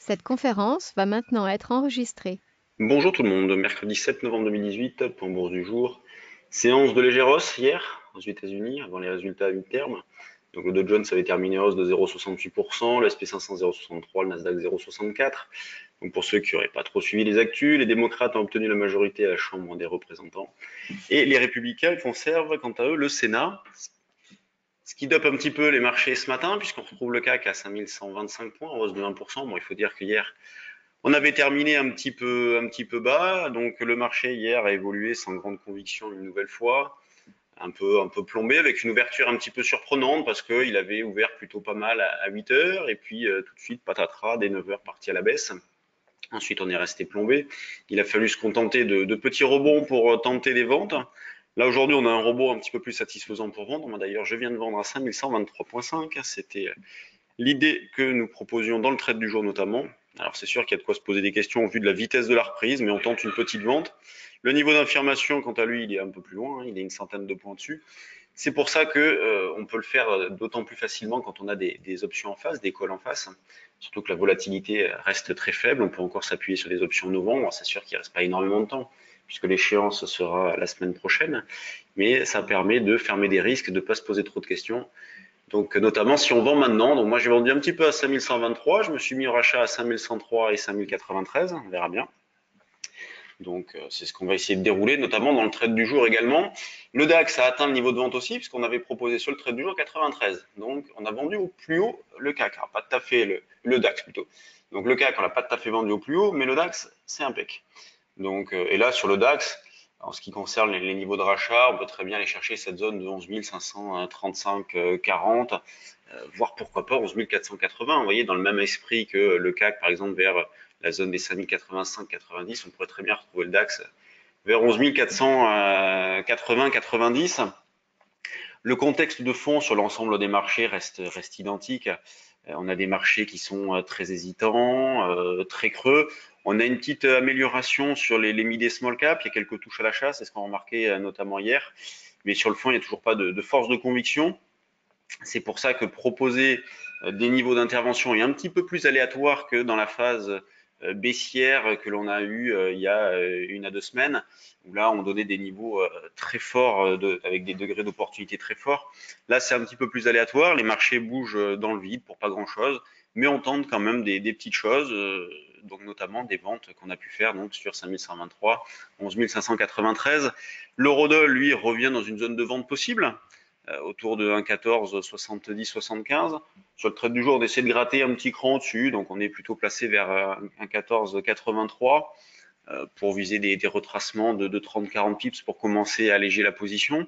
Cette conférence va maintenant être enregistrée. Bonjour tout le monde, mercredi 7 novembre 2018, point bourse du jour. Séance de légère hausse hier aux États-Unis avant les résultats à mi-terme. Donc le Dow Jones avait terminé en hausse de 0,68%, le SP500 0,63, le Nasdaq 0,64. Donc pour ceux qui n'auraient pas trop suivi les actus, les démocrates ont obtenu la majorité à la Chambre des représentants. Et les républicains conservent quant à eux le Sénat, ce qui dope un petit peu les marchés ce matin, puisqu'on retrouve le CAC à 5125 points, en hausse de 1%. Bon, il faut dire qu'hier, on avait terminé un petit peu bas, donc le marché hier a évolué sans grande conviction une nouvelle fois, un peu plombé avec une ouverture un petit peu surprenante parce qu'il avait ouvert plutôt pas mal à 8 heures et puis tout de suite patatras dès 9 heures parti à la baisse. Ensuite on est resté plombé. Il a fallu se contenter de petits rebonds pour tenter des ventes. Là aujourd'hui on a un rebond un petit peu plus satisfaisant pour vendre. Moi d'ailleurs je viens de vendre à 5123,5. C'était l'idée que nous proposions dans le trade du jour notamment. Alors c'est sûr qu'il y a de quoi se poser des questions au vu de la vitesse de la reprise, mais on tente une petite vente. Le niveau d'information, quant à lui, il est un peu plus loin, hein, il est une centaine de points dessus. C'est pour ça que on peut le faire d'autant plus facilement quand on a des options en face, des calls en face. Surtout que la volatilité reste très faible, on peut encore s'appuyer sur des options novembre. C'est sûr qu'il ne reste pas énormément de temps, puisque l'échéance sera la semaine prochaine, mais ça permet de fermer des risques, de ne pas se poser trop de questions. Donc notamment si on vend maintenant, donc moi j'ai vendu un petit peu à 5123, je me suis mis au rachat à 5103 et 5093, on verra bien. Donc c'est ce qu'on va essayer de dérouler, notamment dans le trade du jour également. Le DAX a atteint le niveau de vente aussi, puisqu'on avait proposé sur le trade du jour 93. Donc on a vendu au plus haut le CAC, alors pas tout à fait le DAX plutôt. Donc le CAC on l'a pas tout à fait vendu au plus haut, mais le DAX c'est impec. Donc et là sur le DAX, en ce qui concerne les niveaux de rachat, on peut très bien aller chercher cette zone de 11 535,40, voire pourquoi pas 11 480. Vous voyez, dans le même esprit que le CAC, par exemple, vers la zone des 5 085-90, on pourrait très bien retrouver le DAX vers 11 480-90. Le contexte de fond sur l'ensemble des marchés reste identique. On a des marchés qui sont très hésitants, très creux. On a une petite amélioration sur les mid et small cap. Il y a quelques touches à l'achat, c'est ce qu'on a remarqué notamment hier. Mais sur le fond, il n'y a toujours pas de force de conviction. C'est pour ça que proposer des niveaux d'intervention est un petit peu plus aléatoire que dans la phase baissière que l'on a eu il y a 1 à 2 semaines, où là on donnait des niveaux très forts avec des degrés d'opportunité très forts. Là c'est un petit peu plus aléatoire, les marchés bougent dans le vide pour pas grand chose, mais on tente quand même des petites choses, donc notamment des ventes qu'on a pu faire donc sur 5123, 11 593. L'eurodoll lui revient dans une zone de vente possible, autour de 1,14, 70, 75. Sur le trade du jour, on essaie de gratter un petit cran au-dessus, donc on est plutôt placé vers 1,14, 83 pour viser des retracements de 30-40 pips pour commencer à alléger la position.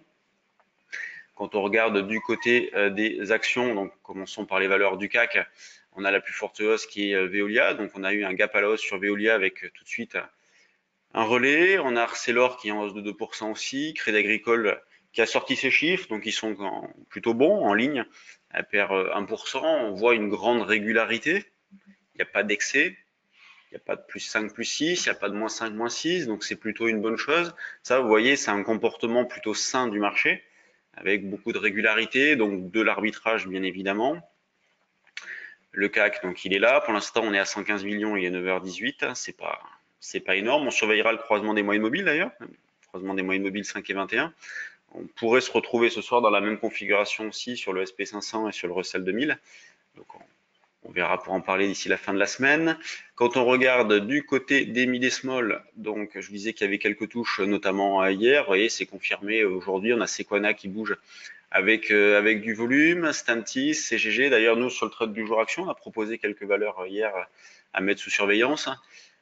Quand on regarde du côté des actions, donc commençons par les valeurs du CAC, on a la plus forte hausse qui est Veolia, donc on a eu un gap à la hausse sur Veolia avec tout de suite un relais. On a Arcelor qui est en hausse de 2% aussi, Crédit Agricole qui a sorti ses chiffres, donc ils sont plutôt bons, en ligne, elle perd 1%. On voit une grande régularité, il n'y a pas d'excès, il n'y a pas de plus 5, plus 6, il n'y a pas de moins 5, moins 6, donc c'est plutôt une bonne chose. Ça, vous voyez, c'est un comportement plutôt sain du marché, avec beaucoup de régularité, donc de l'arbitrage bien évidemment. Le CAC, donc il est là. Pour l'instant, on est à 115 millions, il est 9h18. C'est pas énorme. On surveillera le croisement des moyennes mobiles d'ailleurs. Le croisement des moyennes mobiles 5 et 21. On pourrait se retrouver ce soir dans la même configuration aussi sur le SP500 et sur le Russell 2000. Donc on verra pour en parler d'ici la fin de la semaine. Quand on regarde du côté des mid et small, donc je disais qu'il y avait quelques touches, notamment hier. Vous voyez, c'est confirmé aujourd'hui. On a Sequana qui bouge avec du volume, Stantis, CGG. D'ailleurs, nous, sur le trade du jour action, on a proposé quelques valeurs hier à mettre sous surveillance.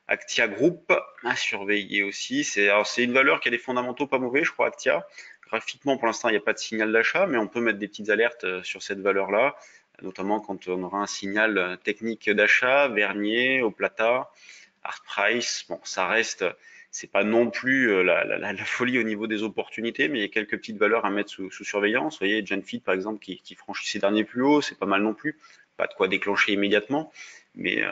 Actia Group à surveiller aussi. C'est une valeur qui a des fondamentaux pas mauvais, je crois, Actia. Graphiquement, pour l'instant, il n'y a pas de signal d'achat, mais on peut mettre des petites alertes sur cette valeur-là, notamment quand on aura un signal technique d'achat, Vernier, Oplata, Art Price. Bon, ça reste, c'est pas non plus la folie au niveau des opportunités, mais il y a quelques petites valeurs à mettre sous surveillance. Vous voyez, Genfit par exemple qui franchit ses derniers plus hauts, c'est pas mal non plus. Pas de quoi déclencher immédiatement, mais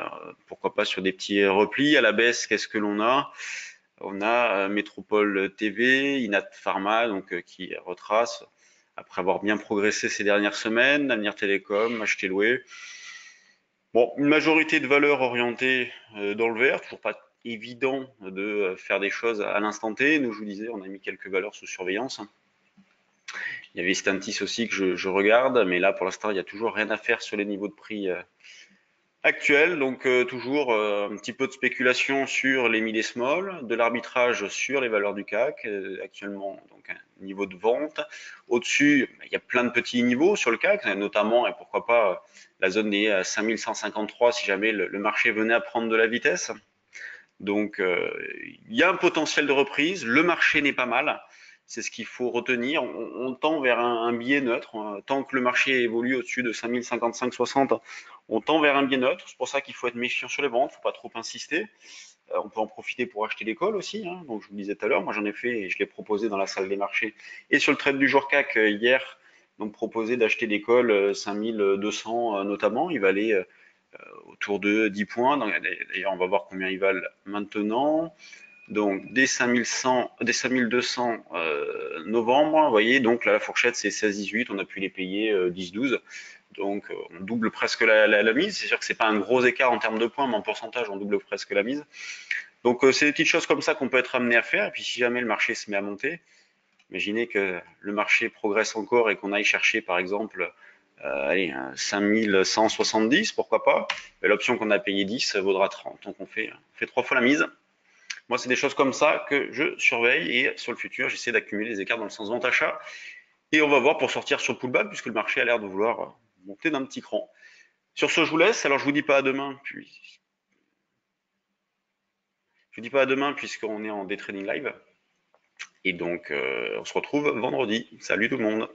pourquoi pas sur des petits replis à la baisse. Qu'est-ce que l'on a? On a Métropole TV, Inat Pharma, donc qui retrace après avoir bien progressé ces dernières semaines. Avenir Télécom, acheté loué. Bon, une majorité de valeurs orientées dans le vert, toujours pas évident de faire des choses à l'instant T. Nous, je vous disais, on a mis quelques valeurs sous surveillance. Il y avait Stantis aussi que je regarde, mais là, pour l'instant, il n'y a toujours rien à faire sur les niveaux de prix actuels. Donc, toujours un petit peu de spéculation sur les mid et small, de l'arbitrage sur les valeurs du CAC, actuellement, donc un niveau de vente. Au-dessus, il y a plein de petits niveaux sur le CAC, notamment, et pourquoi pas, la zone des 5153 si jamais le marché venait à prendre de la vitesse. Donc, il y a un potentiel de reprise. Le marché n'est pas mal. C'est ce qu'il faut retenir. On tend vers un biais neutre. Tant que le marché évolue au-dessus de 5055-60, on tend vers un biais neutre. C'est pour ça qu'il faut être méfiant sur les ventes. Il ne faut pas trop insister. On peut en profiter pour acheter des calls aussi, hein. Donc, je vous le disais tout à l'heure, moi j'en ai fait et je l'ai proposé dans la salle des marchés et sur le trade du jour CAC hier. Donc, proposé d'acheter des calls 5200 notamment. Il va aller autour de 10 points. D'ailleurs, on va voir combien ils valent maintenant. Donc, dès 5100, dès 5200 novembre, vous voyez, donc là, la fourchette, c'est 16-18. On a pu les payer 10-12. Donc, on double presque la mise. C'est sûr que c'est pas un gros écart en termes de points, mais en pourcentage, on double presque la mise. Donc, c'est des petites choses comme ça qu'on peut être amené à faire. Et puis, si jamais le marché se met à monter, imaginez que le marché progresse encore et qu'on aille chercher, par exemple, allez, 5170, pourquoi pas. L'option qu'on a payé 10 vaudra 30. Donc on fait 3 fois la mise. Moi, c'est des choses comme ça que je surveille et sur le futur, j'essaie d'accumuler les écarts dans le sens vente achat. Et on va voir pour sortir sur le pullback puisque le marché a l'air de vouloir monter d'un petit cran. Sur ce, je vous laisse. Alors, je vous dis pas à demain, je vous dis pas à demain puisqu'on est en day trading live. Et donc, on se retrouve vendredi. Salut tout le monde.